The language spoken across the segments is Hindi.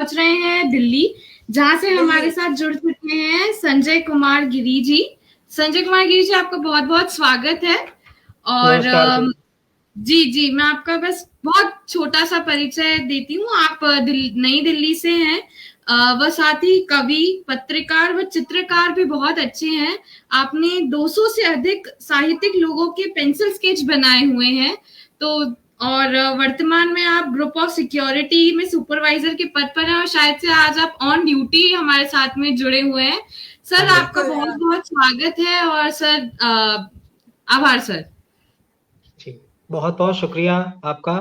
पहुंच रहे हैं दिल्ली, जहां से हमारे साथ जुड़ चुके हैं संजय कुमार गिरी जी। संजय कुमार गिरी जी, आपका बहुत बहुत स्वागत है। और नमस्कार। जी जी, मैं आपका बस बहुत छोटा सा परिचय देती हूँ। आप नई दिल्ली से हैं। वह साथ ही कवि, पत्रकार व चित्रकार भी बहुत अच्छे हैं। आपने 200 से अधिक साहित्यिक लोगों के पेंसिल स्केच बनाए हुए हैं। तो और वर्तमान में आप ग्रुप ऑफ सिक्योरिटी में सुपरवाइजर के पद पर हैं और शायद से आज आप ऑन ड्यूटी हमारे साथ में जुड़े हुए हैं। सर, आपका बहुत बहुत स्वागत है। और सर, आभार सर। जी, बहुत बहुत शुक्रिया आपका।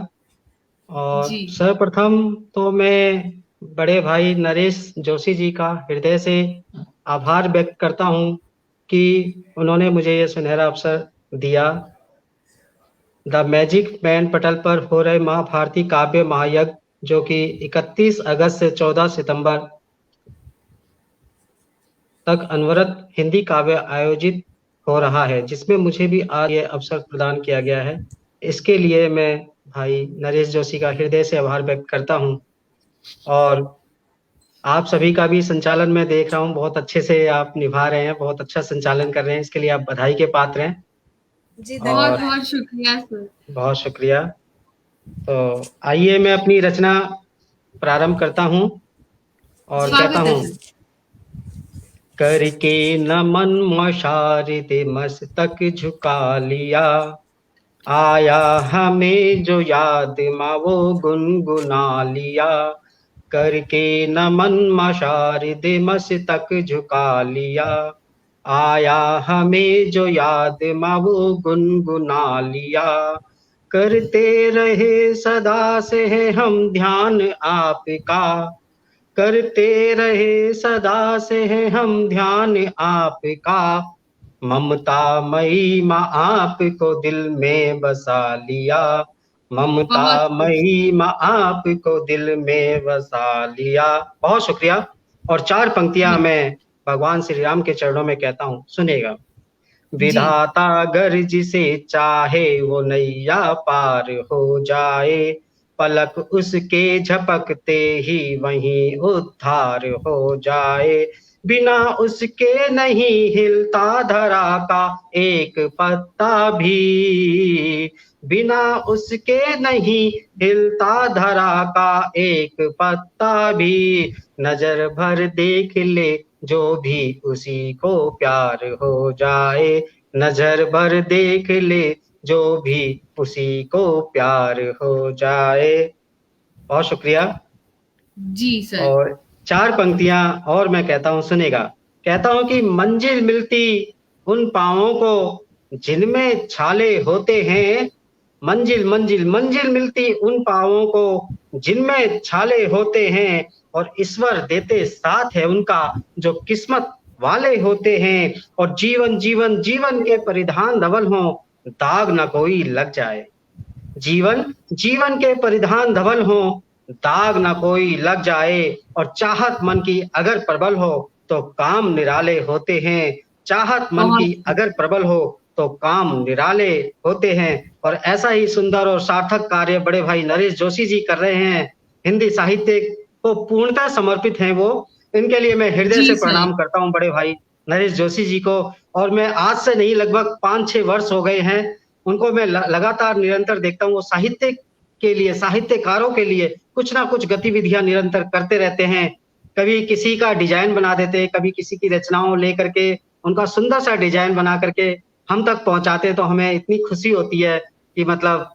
और जी सर्वप्रथम तो मैं बड़े भाई नरेश जोशी जी का हृदय से आभार व्यक्त करता हूं कि उन्होंने मुझे ये सुनहरा अवसर दिया। द मैजिक मैन पटल पर हो रहे महाभारती काव्य महायज्ञ, जो कि 31 अगस्त से 14 सितंबर तक अनवरत हिंदी काव्य आयोजित हो रहा है, जिसमें मुझे भी आज ये अवसर प्रदान किया गया है। इसके लिए मैं भाई नरेश जोशी का हृदय से आभार व्यक्त करता हूं। और आप सभी का भी संचालन मैं देख रहा हूं, बहुत अच्छे से आप निभा रहे हैं, बहुत अच्छा संचालन कर रहे हैं, इसके लिए आप बधाई के पात्र हैं। जी, बहुत और बहुत शुक्रिया सर। बहुत शुक्रिया। तो आइए मैं अपनी रचना प्रारंभ करता हूं और कहता स्वागत है हूं। सर। करके नमन मशारिदे मस्तक झुका लिया, आया हमें जो याद माँ वो गुनगुना लिया। करके नमन मशारिदे मस्तक झुका लिया, आया हमें जो याद माँ वो गुनगुना लिया। करते रहे सदा से है हम ध्यान आपका, करते रहे सदा से है हम ध्यान आपका। ममता मई माँ आपको दिल में बसा लिया, ममता बहुत मई माँ आपको दिल में बसा लिया। बहुत शुक्रिया। और 4 पंक्तियां मैं भगवान श्री राम के चरणों में कहता हूँ, सुनेगा। जी विधाता अगर जिसे चाहे वो नैया पार हो जाए, पलक उसके झपकते ही वहीं उद्धार हो जाए। बिना उसके नहीं हिलता धरा का एक पत्ता भी, बिना उसके नहीं हिलता धरा का एक पत्ता भी। नजर भर देख ले जो भी उसी को प्यार हो जाए, नजर भर देख ले जो भी उसी को प्यार हो जाए। बहुत शुक्रिया। जी सर। और 4 पंक्तियां और मैं कहता हूं, सुनेगा। कहता हूं कि मंजिल मिलती उन पांवों को जिनमें छाले होते हैं, मंजिल मंजिल मंजिल मिलती उन पांवों को जिनमें छाले होते हैं। और ईश्वर देते साथ है उनका जो किस्मत वाले होते हैं। और जीवन जीवन जीवन के परिधान धवल हों, दाग न कोई लग जाए। जीवन जीवन के परिधान धवल हों, दाग न कोई लग जाए। और चाहत मन की अगर प्रबल हो तो काम निराले होते हैं, चाहत मन बहुत की अगर प्रबल हो तो काम निराले होते हैं। और ऐसा ही सुंदर और सार्थक कार्य बड़े भाई नरेश जोशी जी कर रहे हैं। हिंदी साहित्य को पूर्णतः समर्पित हैं वो। इनके लिए मैं हृदय जी से सर। प्रणाम करता हूँ बड़े भाई नरेश जोशी जी को। और मैं आज से नहीं, लगभग 5-6 वर्ष हो गए हैं उनको मैं लगातार निरंतर देखता हूँ। वो साहित्य के लिए, साहित्यकारों के लिए कुछ ना कुछ गतिविधियां निरंतर करते रहते हैं। कभी किसी का डिजाइन बना देते हैं, कभी किसी की रचनाओं लेकर के उनका सुंदर सा डिजाइन बना करके हम तक पहुंचाते हैं। तो हमें इतनी खुशी होती है कि मतलब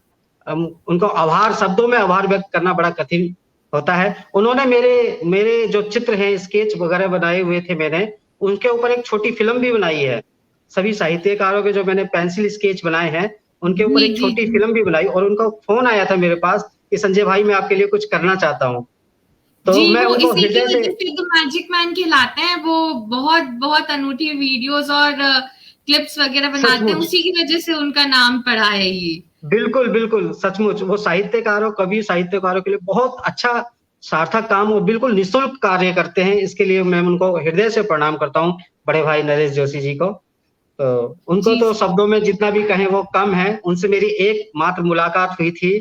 उनको आभार, शब्दों में आभार व्यक्त करना बड़ा कठिन होता है। उन्होंने मेरे मेरे जो चित्र हैं, स्केच वगैरह बनाए हुए थे मैंने, उनके ऊपर एक छोटी फिल्म भी बनाई है। सभी साहित्यकारों के जो मैंने पेंसिल स्केच बनाए हैं उनके ऊपर जी एक जी छोटी जी फिल्म भी बनाई। और उनका फोन आया था मेरे पास कि संजय भाई मैं आपके लिए कुछ करना चाहता हूँ। तो जी, मैं वो उनको इसी की हृदय से, वजह से तो मैजिक मैन कहलाते हैं। वो बहुत बहुत अनूठी वीडियोस और क्लिप्स वगैरह बनाते हैं, सचमुच, उसी की वजह से उनका नाम पड़ा है ये। बिल्कुल बिल्कुल सचमुच, वो साहित्यकारों, कवि साहित्यकारों के लिए बहुत अच्छा सार्थक काम, वो बिल्कुल निःशुल्क कार्य करते हैं। इसके लिए मैं उनको हृदय से प्रणाम करता हूँ, बड़े भाई नरेश जोशी जी को। तो उनको जी तो सर। शब्दों में जितना भी कहें वो कम है। उनसे मेरी एक मात्र मुलाकात हुई थी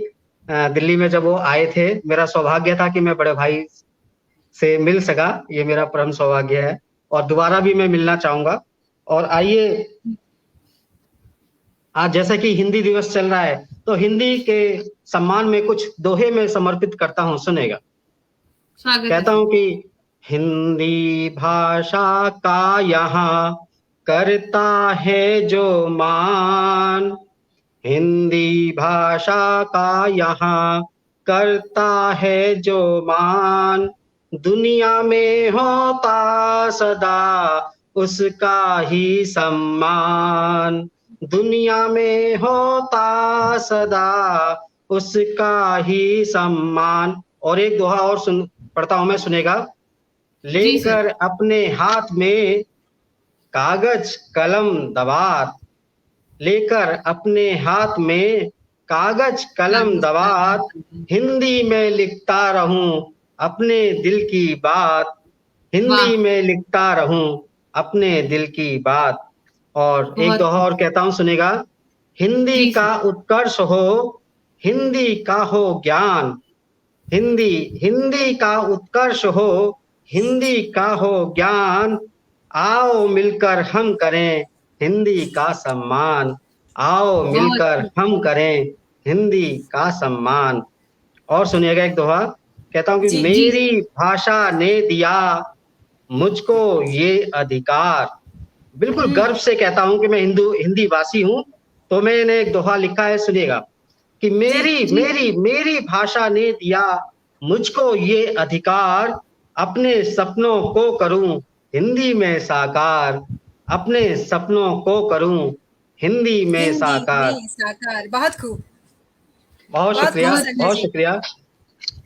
दिल्ली में जब वो आए थे। मेरा सौभाग्य था कि मैं बड़े भाई से मिल सका, ये मेरा परम सौभाग्य है और दोबारा भी मैं मिलना चाहूंगा। और आइए, आज जैसा कि हिंदी दिवस चल रहा है, तो हिंदी के सम्मान में कुछ दोहे में समर्पित करता हूँ, सुनेगा। स्वागत है कहता सर। हूँ कि हिंदी भाषा का यहाँ करता है जो मान, हिंदी भाषा का यहाँ करता है जो मान, दुनिया में होता सदा उसका ही सम्मान, दुनिया में होता सदा उसका ही सम्मान। और एक दोहा और पढ़ता हूं मैं, सुनेगा। जी सर। लेकर अपने हाथ में कागज कलम दवात, लेकर अपने हाथ में कागज कलम दवात, हिंदी में लिखता रहूं अपने दिल की बात, हिंदी में लिखता रहूं अपने दिल की बात। और एक दोहा और कहता हूं, सुनेगा। हिंदी का उत्कर्ष हो, हिंदी का हो ज्ञान, हिंदी हिंदी का उत्कर्ष हो, हिंदी का हो ज्ञान, आओ मिलकर हम करें हिंदी का सम्मान, आओ मिलकर हम करें हिंदी का सम्मान। और सुनिएगा एक दोहा, कहता हूं कि मेरी भाषा ने दिया मुझको ये अधिकार, बिल्कुल गर्व से कहता हूं कि मैं हिंदी भाषी हूं। तो मैंने एक दोहा लिखा है, सुनिएगा कि मेरी मेरी मेरी भाषा ने दिया मुझको ये अधिकार, अपने सपनों को करूं हिंदी में साकार, अपने सपनों को करूं हिंदी में साकार। बहुत खूब, बहुत शुक्रिया, बहुत शुक्रिया।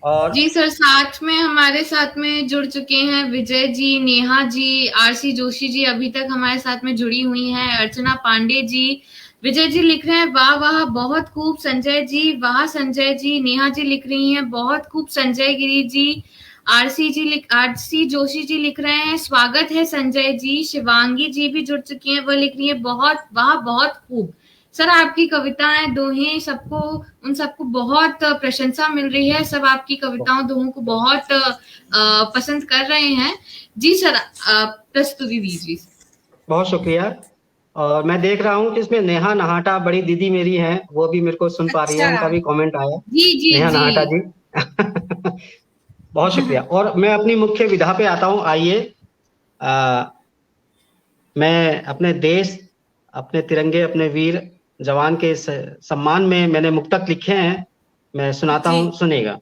और जी सर, साथ में हमारे साथ में जुड़ चुके हैं विजय जी, नेहा जी, आरसी जोशी जी अभी तक हमारे साथ में जुड़ी हुई हैं, अर्चना पांडे जी। विजय जी लिख रहे हैं वाह वाह बहुत खूब, संजय जी वाह संजय जी, नेहा जी लिख रही हैं बहुत खूब संजय गिरी जी, आरसी जोशी जी लिख रहे हैं स्वागत है संजय जी, शिवांगी जी भी जुड़ चुकी हैं, वो लिख रही है बहुत वाह बहुत खूब। सर आपकी कविताएं दोहें सबको, उन सबको बहुत प्रशंसा मिल रही है, सब आपकी कविताओं दोहों को बहुत पसंद कर रहे हैं। जी सर, प्रस्तुति दीजिए। बहुत शुक्रिया। और मैं देख रहा हूँ कि इसमें नेहा नहाटा बड़ी दीदी मेरी हैं, वो भी मेरे को सुन पा रही है, उनका भी कमेंट आया। जी नेहा नहाटा जी बहुत शुक्रिया। और मैं अपनी मुख्य विधा पे आता हूँ। आइए, मैं अपने देश, अपने तिरंगे, अपने वीर जवान के सम्मान में मैंने मुक्तक लिखे हैं, मैं सुनाता हूँ, सुनेगा।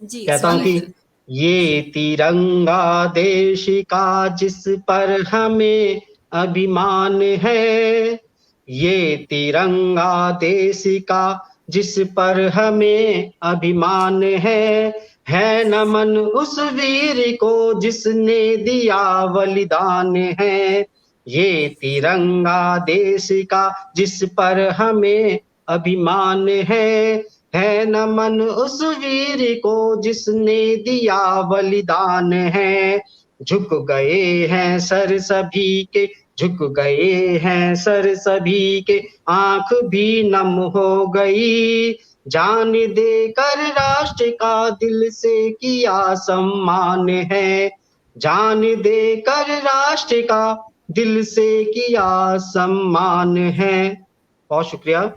कहता हूँ कि ये तिरंगा देश का जिस पर हमें अभिमान है, ये तिरंगा देश का जिस पर हमें अभिमान है नमन उस वीर को जिसने दिया बलिदान है, ये तिरंगा देश का जिस पर हमें अभिमान है नमन उस वीर को जिसने दिया बलिदान है। झुक गए हैं सर सभी के, झुक गए हैं सर सभी के, आंख भी नम हो गई, जान देकर राष्ट्र का दिल से किया सम्मान है, जान देकर राष्ट्र का दिल से किया सम्मान है। बहुत शुक्रिया।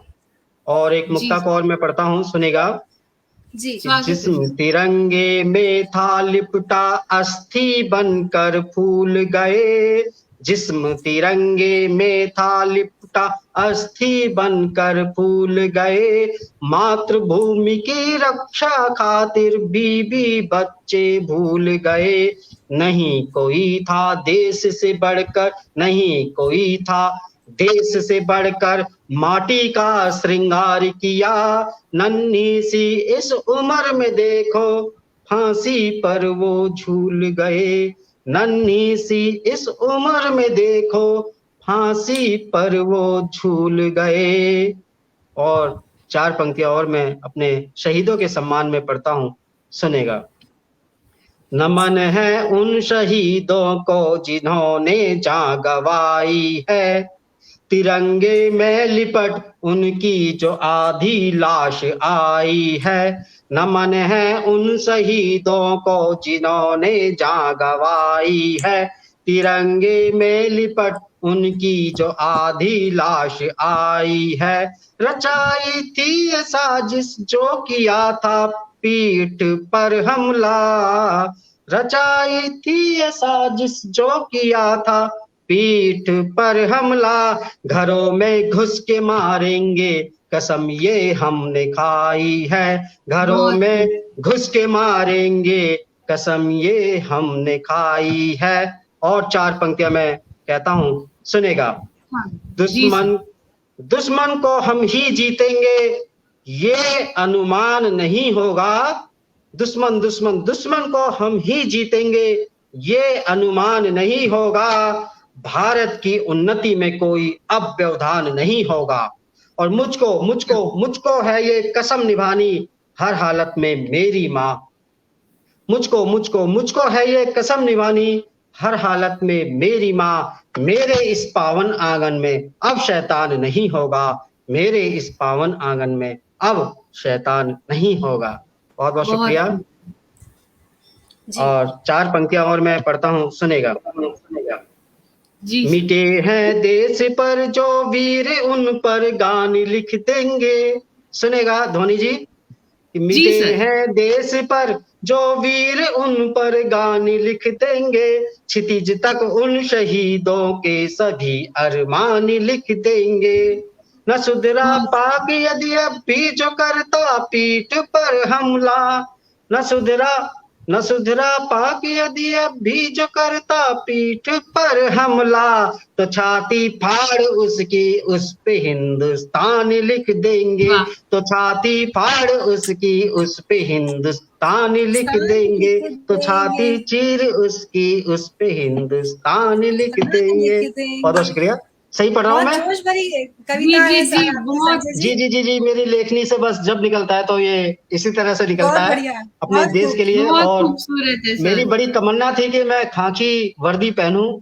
और एक मुक्तक और मैं पढ़ता हूँ, सुनेगा। जिस्म तिरंगे में था लिपटा अस्थि बनकर फूल गए, जिस्म तिरंगे में था लिपटा अस्थि बनकर फूल गए, मातृभूमि की रक्षा खातिर बीबी बच्चे भूल गए, नहीं कोई था देश से बढ़कर, नहीं कोई था देश से बढ़कर, माटी का श्रृंगार किया, नन्ही सी इस उम्र में देखो फांसी पर वो झूल गए, नन्ही सी इस उम्र में देखो फांसी पर वो झूल गए। और 4 पंक्तियां और मैं अपने शहीदों के सम्मान में पढ़ता हूं, सुनेगा। नमन है उन शहीदों को जिन्होंने जान गंवाई है, तिरंगे में लिपट उनकी जो आधी लाश आई है, नमन है उन शहीदों को जिन्होंने जान गंवाई है। तिरंगे में लिपट उनकी जो आधी लाश आई है, रचाई थी ये साजिश जो किया था पीठ पर हमला, रचाई थी ये साजिश जो किया था पीठ पर हमला। घरों में घुस के मारेंगे कसम ये हमने खाई है, घरों में घुस के मारेंगे कसम ये हमने खाई है। और 4 पंक्तियां मैं कहता हूं, सुनेगा। दुश्मन को हम ही जीतेंगे ये अनुमान नहीं होगा, दुश्मन को हम ही जीतेंगे ये अनुमान नहीं होगा। भारत की उन्नति में कोई अब व्यवधान नहीं होगा। और मुझको है ये कसम निभानी हर हालत में मेरी माँ, मुझको है ये कसम निभानी हर हालत में मेरी माँ। मेरे इस पावन आंगन में अब शैतान नहीं होगा, मेरे इस पावन आंगन में अब शैतान नहीं होगा। बहुत बहुत शुक्रिया। और 4 पंक्तियां और मैं पढ़ता हूँ, सुनेगा। मिटे हैं देश पर जो वीर उन पर गान लिख देंगे, सुनेगा ध्वनि जी। मिटे हैं देश पर जो वीर उन पर गान लिख देंगे, क्षितिज तक उन शहीदों के सभी अरमान लिख देंगे। न सुधरा पाक यदि अब भी जो करता पीठ पर हमला, न सुधरा पाक यदि अब भी जो करता पीठ पर हमला, तो छाती फाड़ उसकी उस पे हिंदुस्तान लिख देंगे, तो छाती फाड़ उसकी उस पे हिंदुस्तान लिख देंगे, तो छाती चीर उसकी उस पे हिंदुस्तान लिख देंगे। बहुत बहुत शुक्रिया। सही पढ़ रहा हूँ मैं? जोश भरी कविता है जी, मेरी लेखनी से बस जब निकलता है तो ये इसी तरह से निकलता है अपने देश के लिए। और मेरी बड़ी तमन्ना थी कि मैं खाकी वर्दी पहनूं,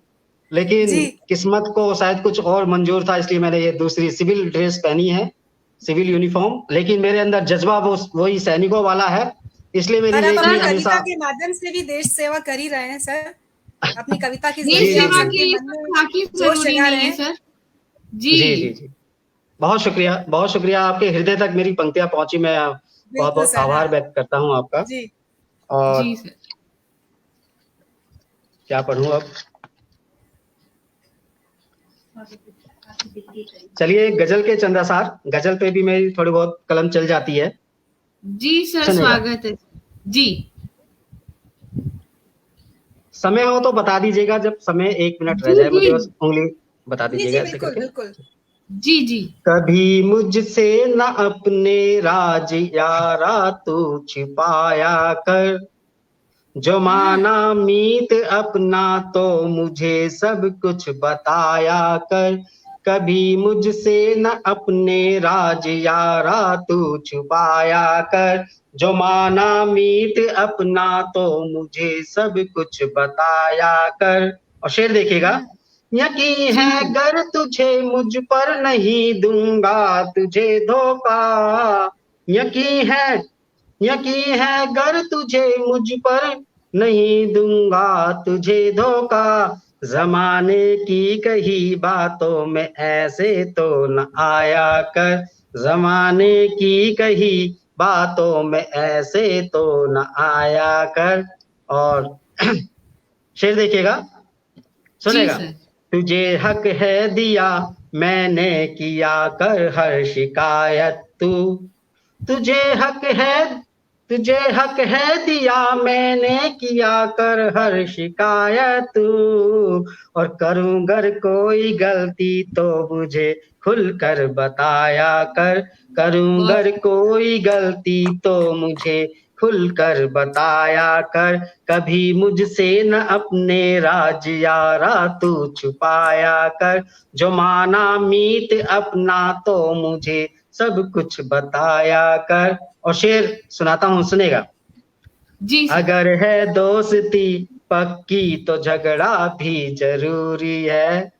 लेकिन किस्मत को शायद कुछ और मंजूर था, इसलिए मैंने ये दूसरी सिविल ड्रेस पहनी है, सिविल यूनिफॉर्म। लेकिन मेरे अंदर जज्बा वही सैनिकों वाला है, इसलिए मेरी लेखनी हमेशा के माध्यम से भी देश सेवा कर ही रहे हैं सर। अपनी कविता की जी। बहुत शुक्रिया। आपके हृदय तक मेरी पंक्तियां पहुंची, मैं बहुत बहुत आभार व्यक्त करता हूं आपका। और क्या पढ़ूं अब? चलिए, गजल के चंदासार, गजल पे भी मेरी थोड़ी बहुत कलम चल जाती है। जी सर, स्वागत है जी। समय हो तो बता दीजिएगा, जब समय 1 मिनट रह जाए मुझे बस उंगली बता दीजिएगा ऐसे करके। बिल्कुल। जी। कभी मुझसे न अपने राज यारा तू छिपाया कर, जो माना मीत अपना तो मुझे सब कुछ बताया कर। कभी मुझसे न अपने राज यारा तू छुपाया कर, जो माना मीत अपना तो मुझे सब कुछ बताया कर। और शेर देखिएगा। यकीन है गर तुझे मुझ पर नहीं दूंगा तुझे धोखा, यकीन है गर तुझे मुझ पर नहीं दूंगा तुझे धोखा। जमाने की कही बातों में ऐसे तो न आया कर, जमाने की कही बातों में ऐसे तो न आया कर। और शेर देखिएगा, सुनेगा। तुझे हक है दिया मैंने किया कर हर शिकायत तू, तुझे हक है दिया मैंने किया कर हर शिकायत तू। और करूं गर कोई गलती तो मुझे खुल कर बताया कर, करूं गर कोई गलती तो मुझे खुल कर बताया कर। कभी मुझसे न अपने राज यारा तू छुपाया कर, जो माना मीत अपना तो मुझे सब कुछ बताया कर। और शेर सुनाता हूँ, सुनेगा जी। अगर है दोस्ती पक्की तो झगड़ा भी जरूरी है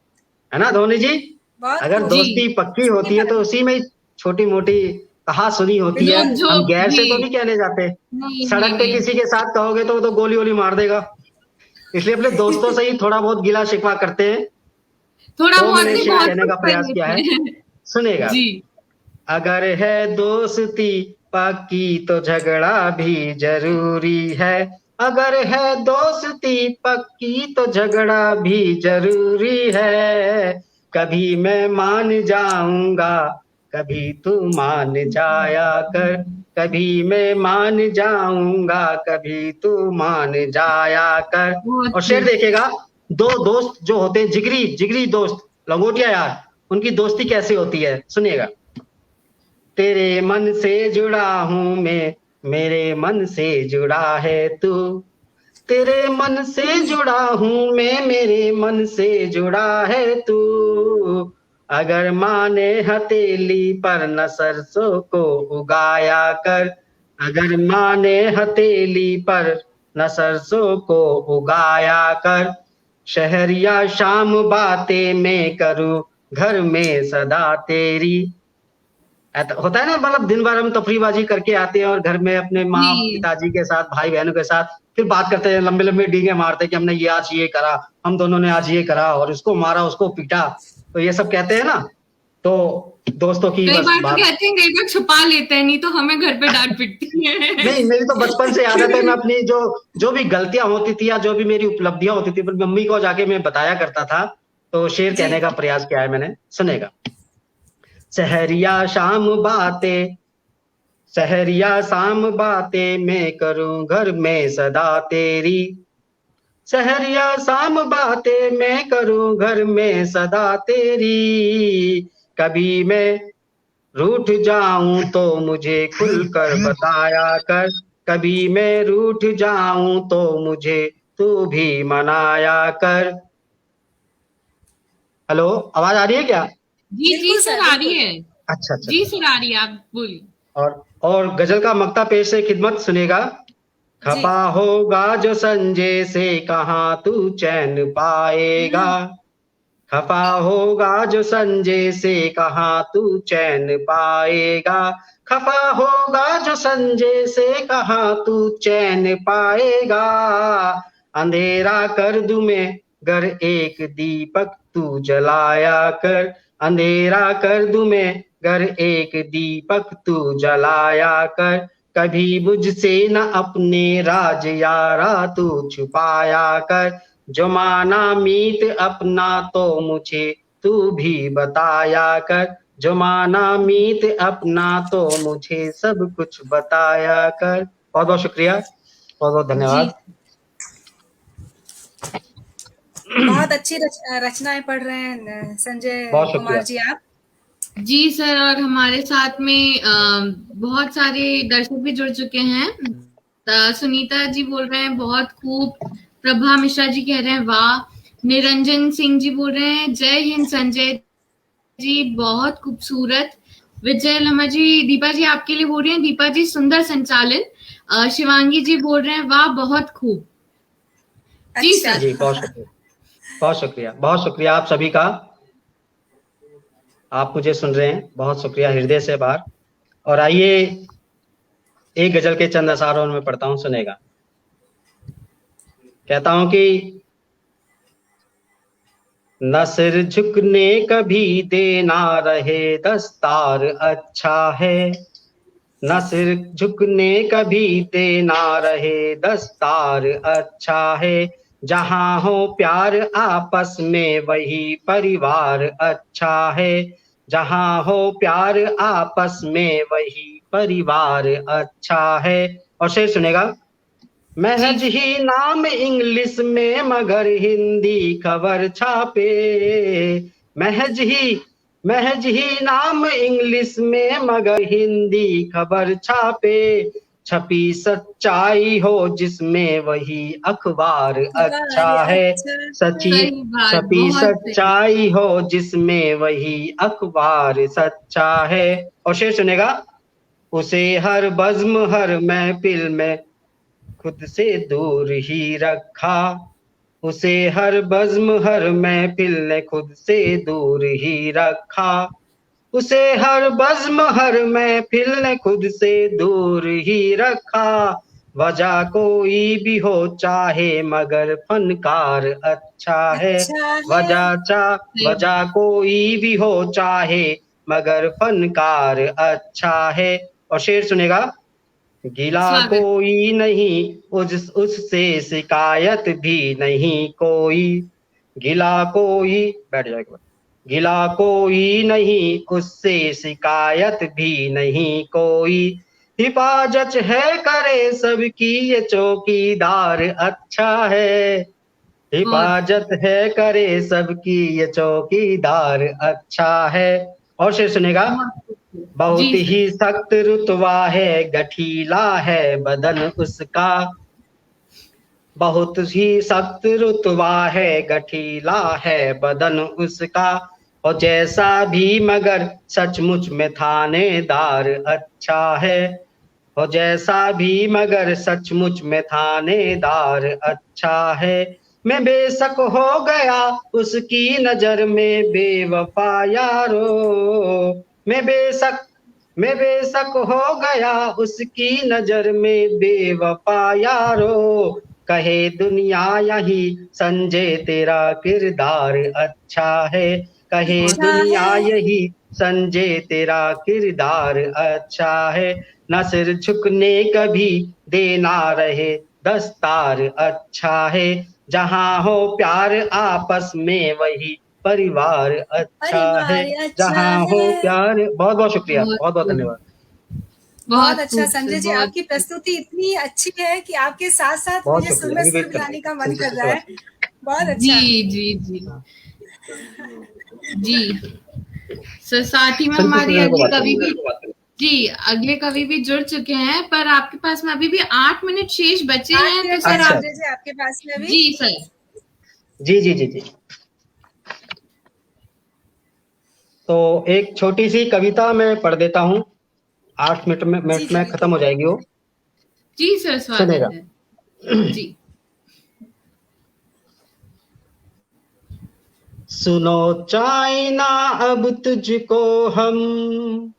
ना धोनी जी? बहुत अगर खूब। दोस्ती पक्की होती है तो उसी में छोटी मोटी कहा सुनी होती है। जो हम गैर से तो जी नहीं कहने जाते। नहीं नहीं सड़क पे नहीं किसी के साथ कहोगे तो वो तो गोली वोली मार देगा। इसलिए अपने दोस्तों से ही थोड़ा बहुत गिला शिकवा करते हैं। थोड़ा तो बहुत मैंने नहीं शेर बहुत कहने कुछ का कर प्रयास किया लेते है, हैं। सुनेगा। जी अगर है दोस्ती पक्की तो झगड़ा भी जरूरी है। अगर है दोस्ती पक्की तो झगड़ा भी जरूरी है। कभी मैं मान जाऊंगा, कभी तू मान जाया कर। कभी मैं मान जाऊंगा, कभी तू मान जाया कर। बहुत और शेर खूब। देखेगा, दो दोस्त जो होते हैं, जिगरी जिगरी दोस्त, लंगोटिया यार, उनकी दोस्ती कैसे होती है, सुनिएगा। तेरे मन से जुड़ा हूं मैं, मेरे मन से जुड़ा है तू। तेरे मन से जुड़ा हूं मैं, मेरे मन से जुड़ा है तू। अगर माने हथेली पर न सरसों को उगाया कर। अगर माने हथेली पर न सरसों को उगाया कर। शहर या शाम बातें मैं करूं, घर में सदा तेरी। होता है ना, मतलब दिन भर हम तफरीबाजी करके आते हैं और घर में अपने माँ जी पिताजी के साथ, भाई बहनों के साथ फिर बात करते हैं, लंबे लंबे डींगे मारते हैं कि हमने ये आज ये करा, हम दोनों ने आज ये करा और इसको मारा उसको पीटा। तो ये सब कहते हैं ना। तो दोस्तों की कई बस बार तो बात। कहते हैं, कई बार छुपा लेते हैं, नहीं तो हमें घर पे डांट पिटती है। नहीं, मेरी तो बचपन से आदत है, मैं अपनी जो जो भी गलतियां होती थी या जो भी मेरी उपलब्धियां होती थी पर मम्मी को जाके मैं बताया करता था। तो शेर जी कहने का प्रयास किया है मैंने, सुनेगा। सहरिया शाम बातें, सहरिया शाम बातें मैं करूं, घर में सदा तेरी। सहरिया शाम बातें मैं करूं, घर में सदा तेरी। कभी मैं रूठ जाऊं तो मुझे खुलकर बताया कर। कभी मैं रूठ जाऊं तो मुझे तू भी मनाया कर। हेलो, आवाज आ रही है क्या? जी बिल्कुल सर सर, आ रही बिल्कुल। है। अच्छा अच्छा जी अच्छा। सर आ रही है, आप बोलिए। और गजल का मक्ता पेश से खिदमत, सुनेगा। जी। खफा होगा जो संजय से, कहाँ तू चैन पाएगा। हम्म। खफा होगा जो संजय से, कहाँ तू चैन पाएगा। खफा होगा जो संजय से, कहाँ तू चैन पाएगा। अंधेरा कर दूं मैं घर एक दीपक तू जलाया कर। अंधेरा कर दूं मैं घर एक दीपक तू जलाया कर। कभी मुझसे न अपने राज यारा तू छुपाया कर। जो माना मीत अपना तो मुझे तू भी बताया कर। जो माना मीत अपना तो मुझे सब कुछ बताया कर। बहुत बहुत शुक्रिया, बहुत बहुत जी धन्यवाद। बहुत अच्छी रचनाएं पढ़ रहे हैं संजय बहुत कुमार शुक्रिया। जी आप। जी सर, और हमारे साथ में बहुत सारे दर्शक भी जुड़ चुके हैं। सुनीता जी बोल रहे हैं बहुत खूब। प्रभा मिश्रा जी कह रहे हैं वाह। निरंजन सिंह जी बोल रहे हैं जय हिंद संजय जी, बहुत खूबसूरत। विजय लम्हा जी, दीपा जी आपके लिए बोल रही हैं, दीपा जी सुंदर संचालन। शिवांगी जी बोल रहे हैं वाह बहुत खूब। जी अच्छा। सर। जी बहुत शुक्रिया, बहुत शुक्रिया, बहुत शुक्रिया आप सभी का। आप मुझे सुन रहे हैं, बहुत शुक्रिया हृदय से बाहर। और आइए एक गजल के चंद अशारों में पढ़ता हूँ, सुनेगा। कहता हूँ कि न सिर झुकने कभी देना रहे दस्तार अच्छा है। न सिर झुकने कभी देना रहे दस्तार अच्छा है। जहाँ हो प्यार आपस में वही परिवार अच्छा है। जहाँ हो प्यार आपस में वही परिवार अच्छा है। और शेर सुनेगा। जी महज ही नाम इंग्लिश में मगर हिंदी खबर छापे। महज ही नाम इंग्लिश में मगर हिंदी खबर छापे। छपी सच्चाई हो जिसमें वही अखबार अच्छा अखबार है। अच्छा सची है। सही बात, छपी बहुत सही। सच्चाई हो जिसमें वही अखबार सच्चा है। और शेर सुनेगा। उसे हर बज़्म हर महफिल में खुद से दूर ही रखा। उसे हर बज़्म हर महफिल ने खुद से दूर ही रखा, उसे हर बज़्म हर महफिल ने खुद से दूर ही रखा। वजह कोई भी हो चाहे मगर फनकार अच्छा है, अच्छा है। वजह कोई भी हो चाहे मगर फनकार अच्छा है। और शेर सुनेगा। गिला स्वागत। कोई नहीं उससे शिकायत भी नहीं कोई, गिला कोई, बैठ जाएगा, गिला कोई नहीं उससे शिकायत भी नहीं कोई। हिफाजत है करे सबकी ये चौकीदार अच्छा है, बहुत हिफाजत है करे सबकी ये चौकीदार अच्छा है। और शेर सुनेगा। बहुत बहुत जी सर। ही सख्त रुतबा है गठीला है बदन उसका, बहुत ही सख्त रुतबा है गठीला है बदन उसका। और जैसा भी मगर सचमुच में थानेदार अच्छा है, और जैसा भी मगर सचमुच में थानेदार अच्छा है। मैं बेशक हो गया उसकी नजर में बेवफा यारो, मैं बेशक हो गया उसकी नजर में बेवफा यारो। कहे दुनिया यही संजय तेरा किरदार अच्छा है, कहे अच्छा दुनिया है। यही संजय तेरा किरदार अच्छा है। न सिर झुकने कभी देना रहे दस्तार अच्छा है, जहाँ हो प्यार आपस में वही परिवार अच्छा है, परिवार अच्छा जहाँ हो है। प्यार। बहुत बहुत शुक्रिया, बहुत बहुत बहुत खूब, धन्यवाद। बहुत बहुत अच्छा खूब सर, संजय जी, बहुत आपकी खूब। प्रस्तुति इतनी अच्छी है कि आपके साथ-साथ बहुत मुझे सुर शुक्रिया, में अभी सुर वेट कर रहे मिलाने हैं का मन संजय कर सर से रहा बात है। करनी बहुत जी अच्छा। जी जी है। हाँ, जी सर, साथ ही में संजय हमारी सर को अगले बात कवि करें। भी जी अगले कवि भी जुड़ चुके हैं, पर आपके पास में अभी भी 8 मिनट शेष बचे 8 हैं, तो मिनट है सर अच्छा, आप संजय जी आपके पास में अभी। जी सर। जी जी जी जी। तो एक छोटी सी कविता मैं पढ़ देता हूँ, 8 मिनट में जी, जी, खत्म हो बिल्कुल। जाएगी वो। जी सर, स्वागत सुनेगा। है। जी। सुनो चाइना अब तुझको हम,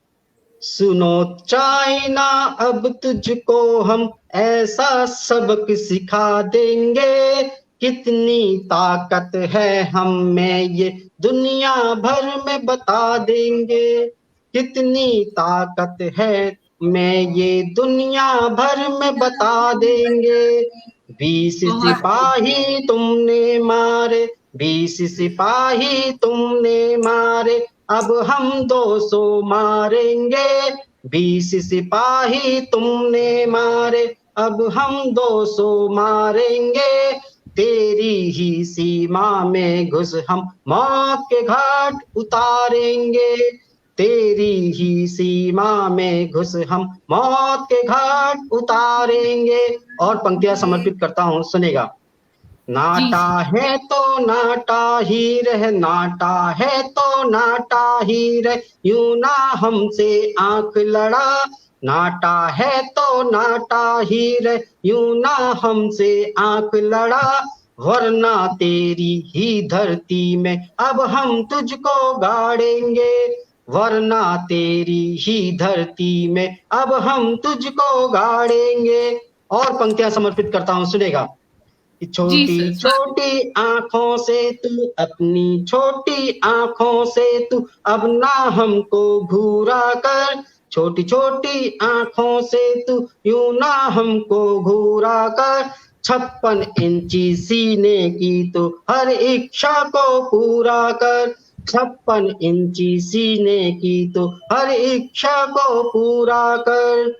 सुनो चाइना अब तुझको हम ऐसा सबक सिखा देंगे, कितनी ताकत है हम में ये दुनिया भर में बता देंगे, कितनी ताकत है मैं ये दुनिया भर में बता देंगे। 20 बहुत खूब, सिपाही तुमने मारे, 20 सिपाही तुमने मारे, अब हम 200 मारेंगे। 20 सिपाही तुमने मारे, अब हम 200 मारेंगे। तेरी ही सीमा में घुस हम मौत के घाट उतारेंगे, तेरी ही सीमा में घुस हम मौत के घाट उतारेंगे। और पंक्तियां जी। समर्पित करता हूं, सुनेगा। जी नाटा सर। है तो नाटा ही रह, नाटा है तो नाटा ही रह, यूं ना हमसे आंख लड़ा। नाटा है तो नाटा ही रह, यूं ना हमसे आंख लड़ा, वरना तेरी ही धरती में अब हम तुझको गाड़ेंगे, वरना तेरी ही धरती में अब हम तुझको गाड़ेंगे। और पंक्तियां समर्पित करता हूं, सुनेगा। जी छोटी सर, स्वागत। छोटी आंखों से तू, अपनी छोटी आंखों से तू अब ना हमको घूरा कर, छोटी छोटी आंखों से तू यूं ना हमको घूरा कर। 56 इंची सीने की तो हर इच्छा को पूरा कर, 56 इंची सीने की तो हर इच्छा को पूरा कर।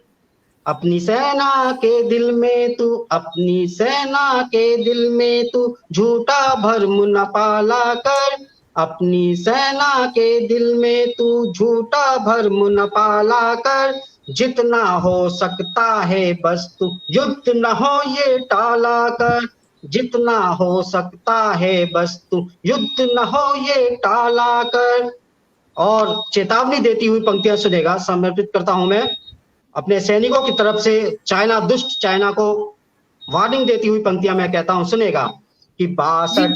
अपनी सेना के दिल में तू, अपनी सेना के दिल में तू झूठा भरम न पाला कर, अपनी सेना के दिल में तू झूठा भरम न पाला कर। जितना हो सकता है बस तू युद्ध न हो ये टाला कर, जितना हो सकता है बस तू युद्ध न हो ये टाला कर। और चेतावनी देती हुई पंक्तियां सुनेगा, समर्पित करता हूं मैं अपने सैनिकों की तरफ से चाइना, दुष्ट चाइना को वार्निंग देती हुई पंक्तियां मैं कहता हूं, सुनेगा। कि जी सर।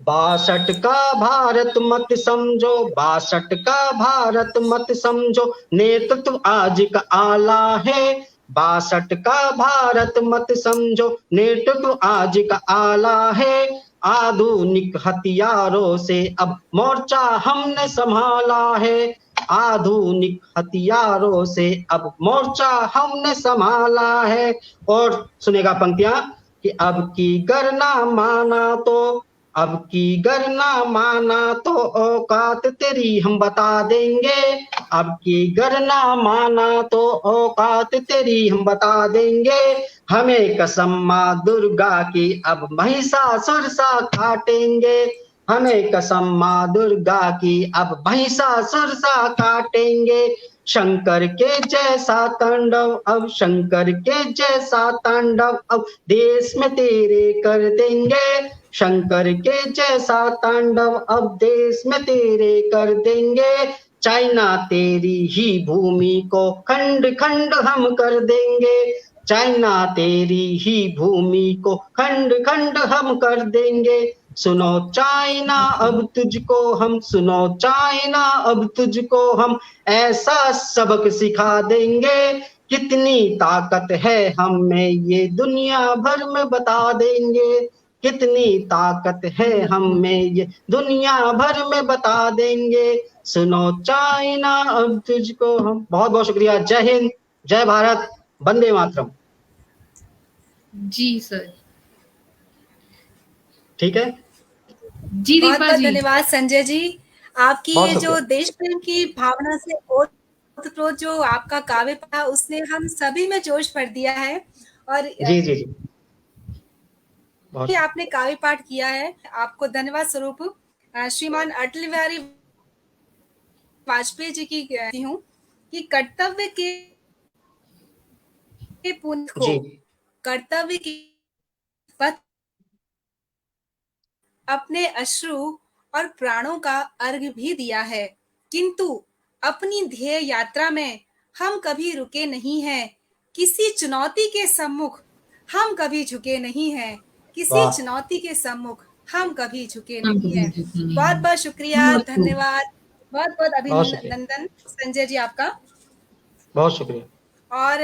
62 का भारत मत समझो, 62 का भारत मत समझो, नेतृत्व आज का आला है। 62 का भारत मत समझो, नेतृत्व आज का आला है। आधुनिक हथियारों से अब मोर्चा हमने संभाला है। आधुनिक हथियारों से अब मोर्चा हमने संभाला है। और सुनेगा पंक्तियां कि अब की गरना माना तो, अब की गरना माना तो औकात तेरी हम बता देंगे। अब की गरना माना तो औकात तेरी हम बता देंगे। हमें कसम माँ दुर्गा की अब महिषासुर सा काटेंगे। हमें कसम माँ दुर्गा की अब महिषासुर सा काटेंगे। शंकर के जैसा तांडव अब, शंकर के जैसा तांडव अब देश में तेरे कर देंगे। शंकर के जैसा तांडव अब देश में तेरे कर देंगे। चाइना तेरी ही भूमि को खंड खंड हम कर देंगे। चाइना तेरी ही भूमि को खंड खंड हम कर देंगे। सुनो चाइना अब तुझको हम, सुनो चाइना अब तुझको हम ऐसा सबक सिखा देंगे। कितनी ताकत है हम में ये दुनिया भर में बता देंगे। कितनी ताकत है हम में ये दुनिया भर में बता देंगे। सुनो चाइना अब तुझको हम। बहुत बहुत शुक्रिया। जय हिंद, जय भारत, वंदे मातरम। जी सर। बहुत जी ठीक है, दीपा बहुत जी। धन्यवाद संजय जी। आपकी बहुत ये जो शुक्रिया। देश प्रेम की भावना से ओतप्रोत जो आपका काव्य था, उसने हम सभी में जोश भर दिया है। और जी जी जी, बहुत ये शुक्रिया। आपने काव्य पाठ किया है, आपको धन्यवाद स्वरूप श्रीमान अटल बिहारी वाजपेयी जी की कहती हूँ कि कर्तव्य के पुण्य को, जी कर्तव्य के पथ अपने अश्रु और प्राणों का अर्घ भी दिया है, किंतु अपनी ध्येय यात्रा में हम कभी रुके नहीं हैं। किसी चुनौती के सम्मुख हम कभी झुके नहीं हैं। किसी वाह, चुनौती के सम्मुख हम कभी झुके हम नहीं कभी हैं। झुके नहीं बहुत हैं। बहुत शुक्रिया, बहुत खूब। धन्यवाद, बहुत बहुत बहुत शुक्रिया, अभिनंदन संजय जी आपका। बहुत शुक्रिया। और